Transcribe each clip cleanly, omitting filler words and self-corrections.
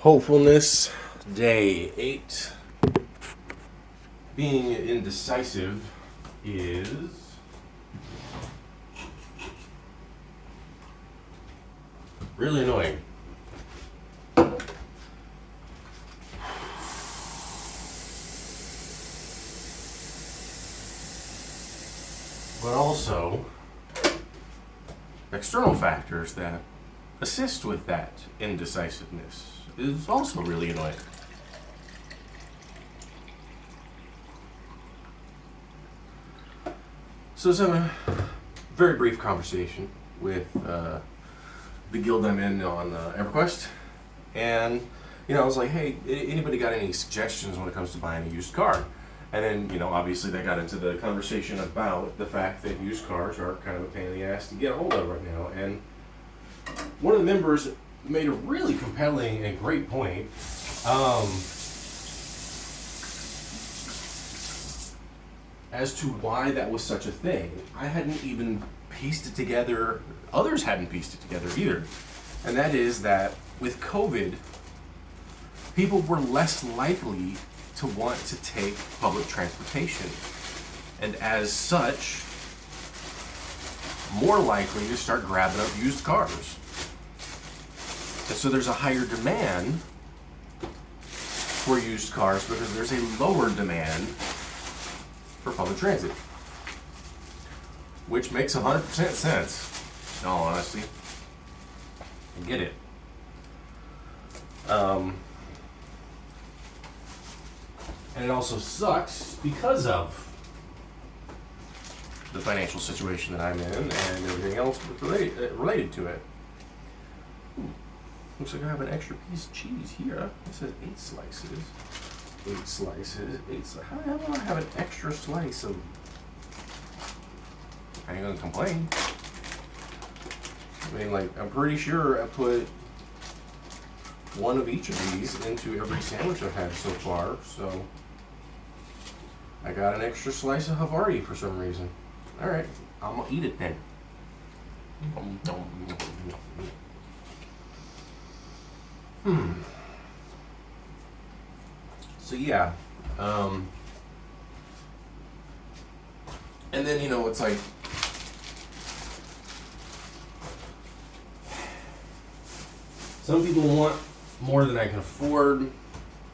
Hopefulness, day 8. Being indecisive is really annoying. But also, external factors that assist with that indecisiveness is also really annoying. So it's a very brief conversation with the guild I'm in on EverQuest, and I was like, "Hey, anybody got any suggestions when it comes to buying a used car?" And then, obviously they got into the conversation about the fact that used cars are kind of a pain in the ass to get a hold of right now. And one of the members made a really compelling and great point. As to why that was such a thing. I hadn't even pieced it together. Others hadn't pieced it together either. And that is that with COVID, people were less likely to want to take public transportation. And as such, more likely to start grabbing up used cars. And so there's a higher demand for used cars because there's a lower demand for public transit. Which makes 100% sense, in all honesty. I get it. And it also sucks because of the financial situation that I'm in and everything else related to it. Looks like I have an extra piece of cheese here. It says 8 slices. 8 slices. 8 slices. How the hell do I have an extra slice of... I ain't gonna complain. I mean, I'm pretty sure I put one of each of these into every sandwich I've had so far, so I got an extra slice of Havarti for some reason. Alright, I'm gonna eat it then. So yeah, and then it's like some people want more than I can afford.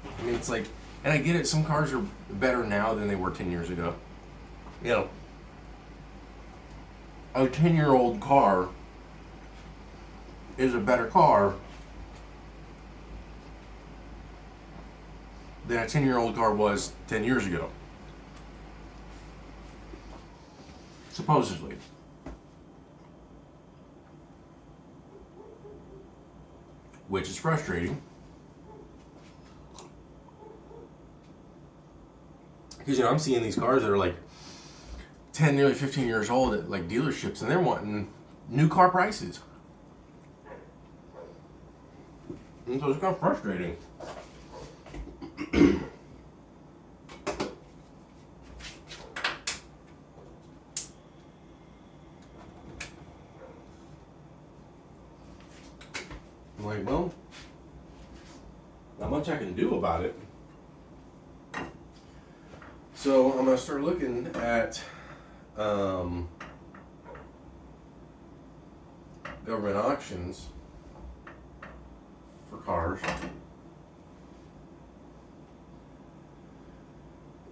I mean, it's like, and I get it. Some cars are better now than they were 10 years ago. A 10-year-old car is a better car than a 10-year-old car was 10 years ago. Supposedly. Which is frustrating. Because, I'm seeing these cars that are like 10, nearly 15 years old at like dealerships, and they're wanting new car prices. And so it's kind of frustrating. I'm like, well, not much I can do about it. So I'm going to start looking at government auctions for cars.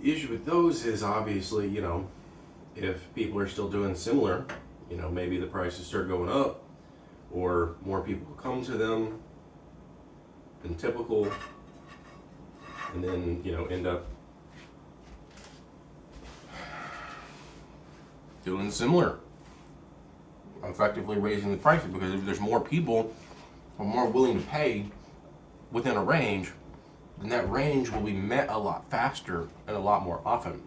The issue with those is obviously, if people are still doing similar, maybe the prices start going up or more people come to them than typical, and then, end up doing similar, effectively raising the prices, because if there's more people who are more willing to pay within a range, then that range will be met a lot faster and a lot more often.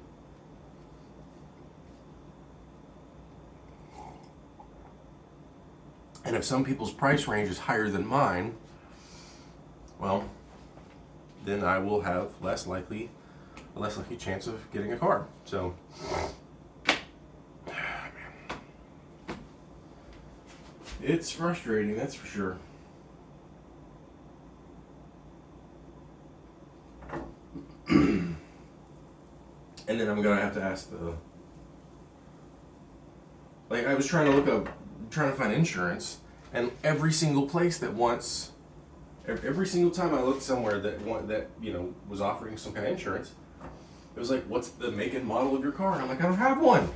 And if some people's price range is higher than mine, well, then I will have a less likely chance of getting a car. So, it's frustrating, that's for sure. And then I'm gonna have to ask the. Like, I was trying to find insurance, and every single place that wants, every single time I looked somewhere that was offering some kind of insurance, it was like, what's the make and model of your car? And I'm like, I don't have one.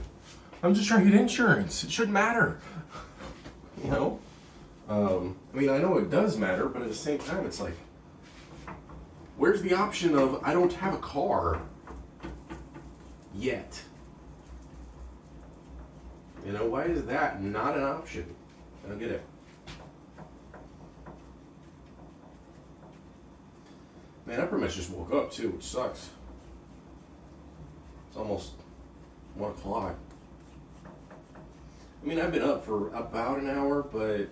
I'm just trying to get insurance. It shouldn't matter. You know? I mean, I know it does matter, but at the same time, it's like, where's the option of I don't have a car yet? You know, why is that not an option? I don't get it. Man, I pretty much just woke up too, which sucks. It's almost 1 o'clock. I mean, I've been up for about an hour, but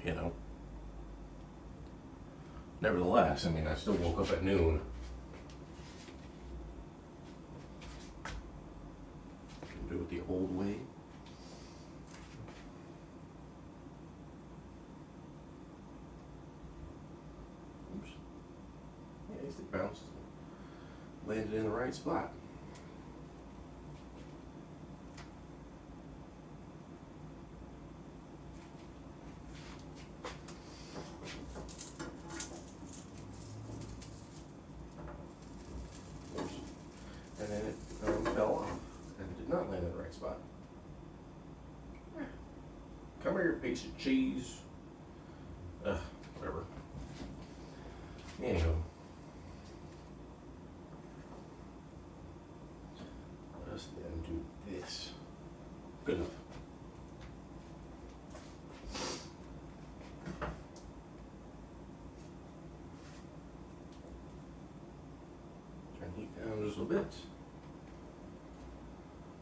you know, nevertheless, I mean, I still woke up at noon. Can do it the old way. Oops. Yeah, at least it bounced. Landed in the right spot. Oops. And then it fell off and did not land in the right spot. Come here, piece of cheese. Whatever. Anyhow. Let us then do this. Good enough. Turn the heat down just a little bit.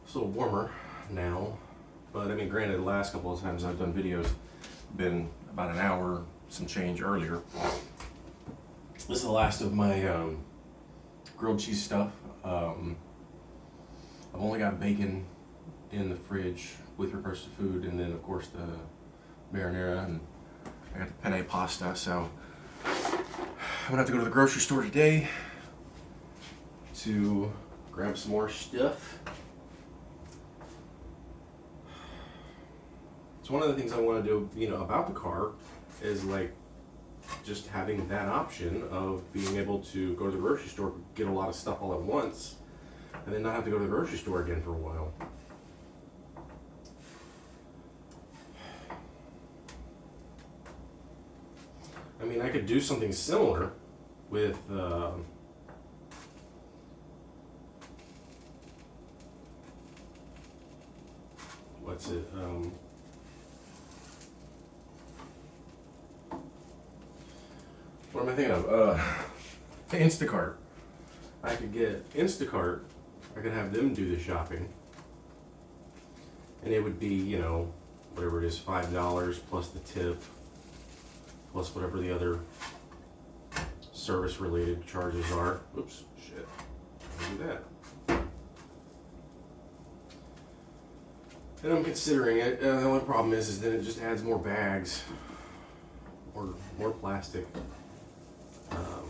It's a little warmer now, but I mean, granted, the last couple of times I've done videos been about an hour, some change earlier. This is the last of my grilled cheese stuff. I've only got bacon in the fridge with regards to food, and then of course the marinara, and I got the penne pasta. So I'm gonna have to go to the grocery store today to grab some more stuff. It's one of the things I want to do, you know, about the car is like just having that option of being able to go to the grocery store, get a lot of stuff all at once, and then not have to go to the grocery store again for a while. I mean, I could do something similar with what's it? What am I thinking of? Instacart. I could get Instacart. I could have them do the shopping, and it would be, you know, whatever it is, $5 plus the tip, plus whatever the other service-related charges are. Oops, shit. I'll do that. And I'm considering it. The only problem is that it just adds more bags or more plastic. I'll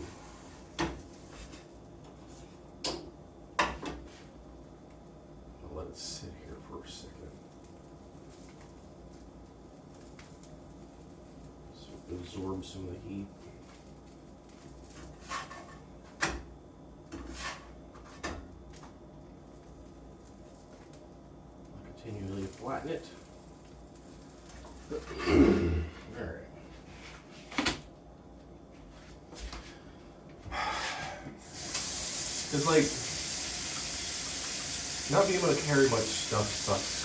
let it sit here for a second. So it absorbs some of the heat. Continually flatten it. Alright. It's like, not being able to carry much stuff sucks.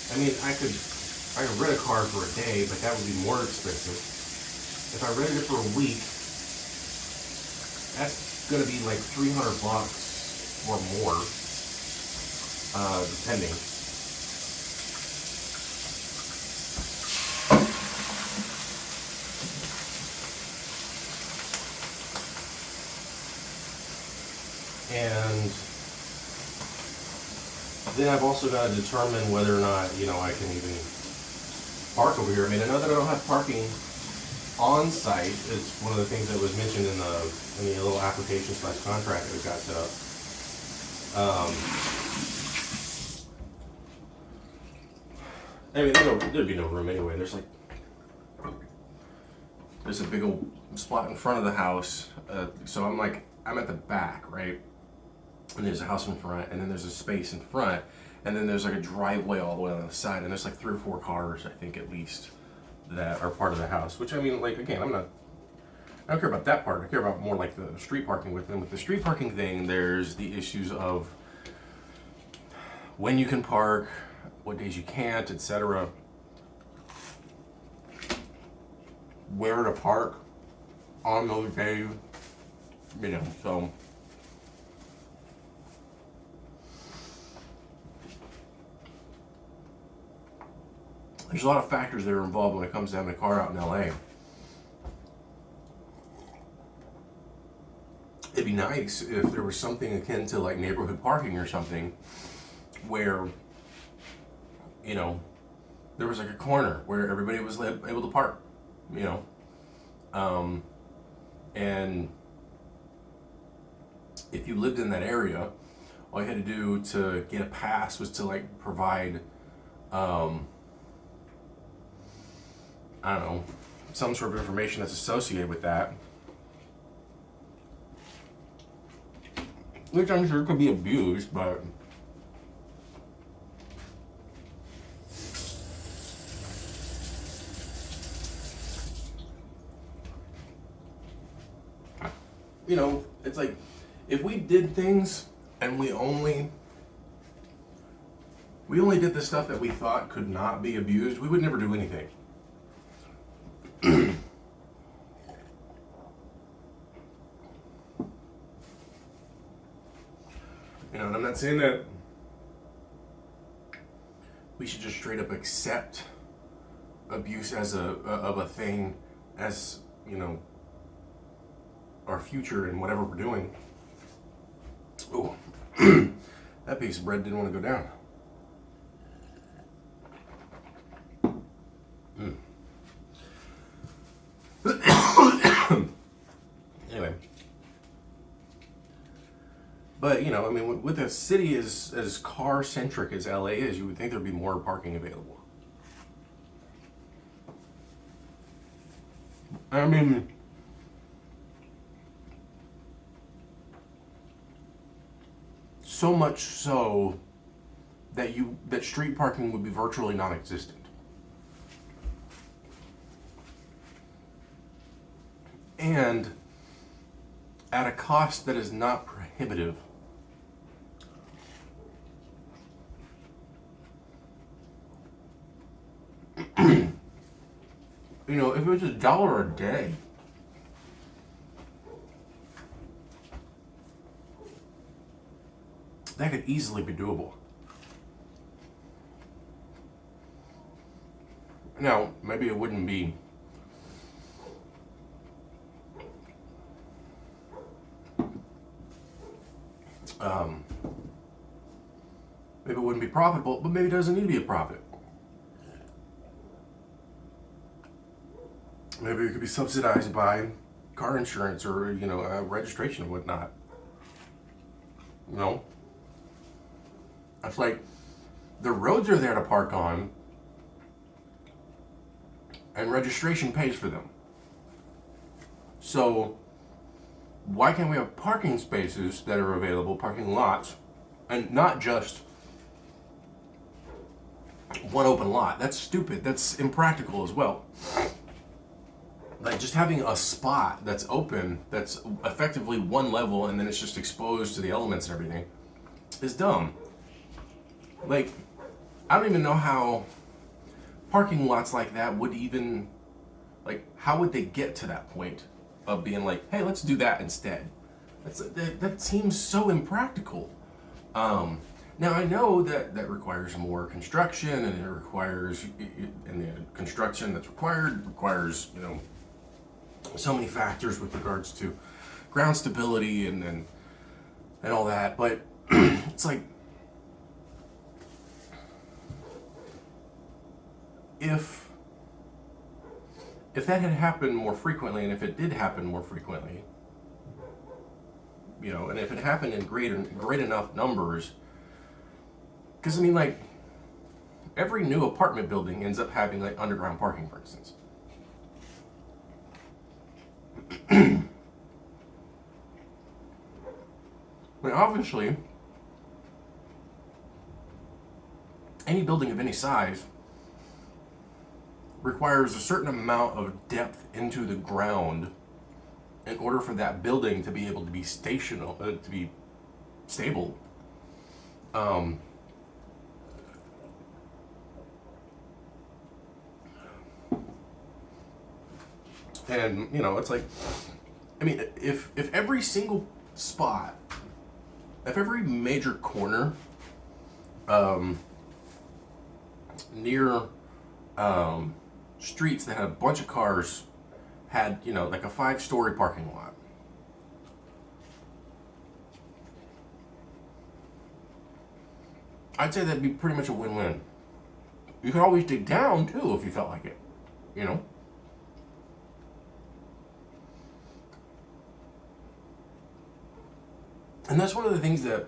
I mean, I could rent a car for a day, but that would be more expensive. If I rented it for a week, that's gonna be like $300 or more. Depending. And then I've also got to determine whether or not, you know, I can even park over here. I mean, I know that I don't have parking on site. Is one of the things that was mentioned in the little application slash contract that we got set up. I mean, there'd be no room anyway. There's a big old spot in front of the house. So I'm at the back, right? And there's a house in front, and then there's a space in front, and then there's like a driveway all the way on the side, and there's like 3 or 4 cars, I think at least, that are part of the house. Which, I mean, like, again, I don't care about that part. I care about more like the street parking with them. With the street parking thing, there's the issues of when you can park, what days you can't, etc. Where to park on those days, so. There's a lot of factors that are involved when it comes to having a car out in LA. It'd be nice if there was something akin to like neighborhood parking or something where, there was like a corner where everybody was able to park, and if you lived in that area, all you had to do to get a pass was to like provide, I don't know, some sort of information that's associated with that. Which I'm sure could be abused, but it's like if we did things and we only did the stuff that we thought could not be abused, we would never do anything. And I'm not saying that we should just straight up accept abuse as a thing, as our future and whatever we're doing. Oh, that piece of bread didn't want to go down. Anyway. But, I mean, with a city as car-centric as LA is, you would think there'd be more parking available. I mean, so much so that street parking would be virtually non-existent. And at a cost that is not prohibitive. If it was $1 a day, that could easily be doable. Now, maybe it wouldn't be maybe it wouldn't be profitable, but maybe it doesn't need to be a profit. Maybe it could be subsidized by car insurance or, registration and whatnot. It's like the roads are there to park on and registration pays for them. So why can't we have parking spaces that are available, parking lots, and not just one open lot? That's stupid. That's impractical as well. Like just having a spot that's open, that's effectively one level, and then it's just exposed to the elements and everything, is dumb. Like, I don't even know how parking lots like that would even, like, how would they get to that point of being like, hey, let's do that instead? That seems so impractical. Now I know that requires more construction, and it requires, and the construction that's requires, so many factors with regards to ground stability and all that. But it's like, if if that had happened more frequently, and if it did happen more frequently, and if it happened in great enough numbers, because I mean, like, every new apartment building ends up having like underground parking, for instance. But obviously, any building of any size requires a certain amount of depth into the ground in order for that building to be able to be to be stable. And it's like, I mean, if every single spot, if every major corner near streets that had a bunch of cars had, like a 5-story parking lot, I'd say that'd be pretty much a win-win. You could always dig down too if you felt like it, And that's one of the things that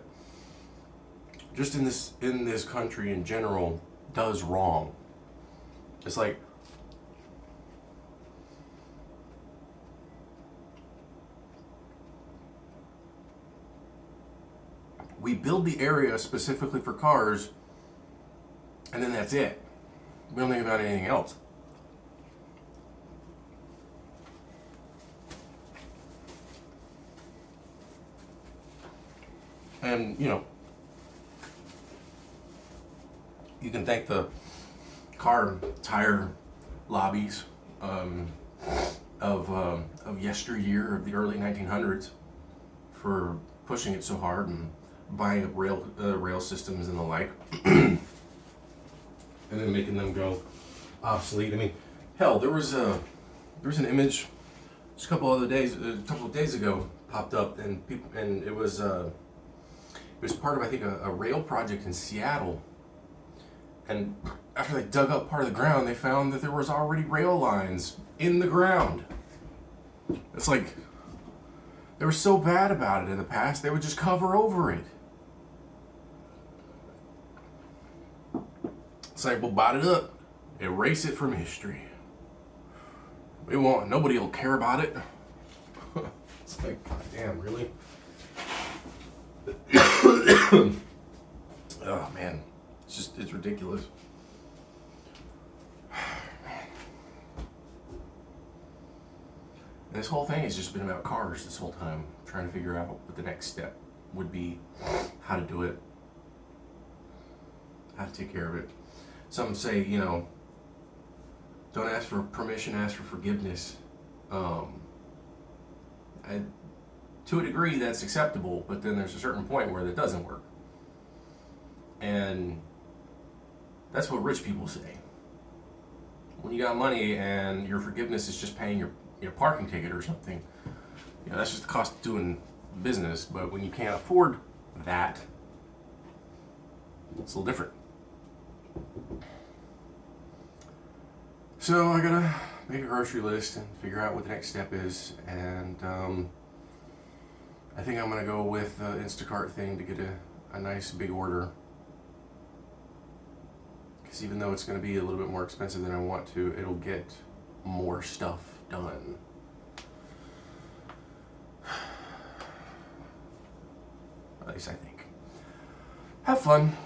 just in this country in general does wrong. It's like, we build the area specifically for cars, and then that's it. We don't think about anything else. And you can thank the car tire lobbies of yesteryear, of the early 1900s, for pushing it so hard and buying up rail systems and the like, and then making them go obsolete. I mean, hell, there was an image just a couple of days ago popped up, and it was part of, I think, a rail project in Seattle. And after they dug up part of the ground, they found that there was already rail lines in the ground. It's like, they were so bad about it in the past, they would just cover over it. It's like, we'll bot it up, erase it from history. Nobody will care about it. It's like, God damn, really? Oh man, it's ridiculous. And this whole thing has just been about cars this whole time, trying to figure out what the next step would be, how to do it, how to take care of it. Some say, don't ask for permission, ask for forgiveness. To a degree, that's acceptable, but then there's a certain point where that doesn't work. And that's what rich people say. When you got money and your forgiveness is just paying your parking ticket or something, that's just the cost of doing business. But when you can't afford that, it's a little different. So I gotta make a grocery list and figure out what the next step is, and I think I'm gonna go with the Instacart thing to get a nice big order. Because even though it's gonna be a little bit more expensive than I want to, it'll get more stuff done. At least I think. Have fun.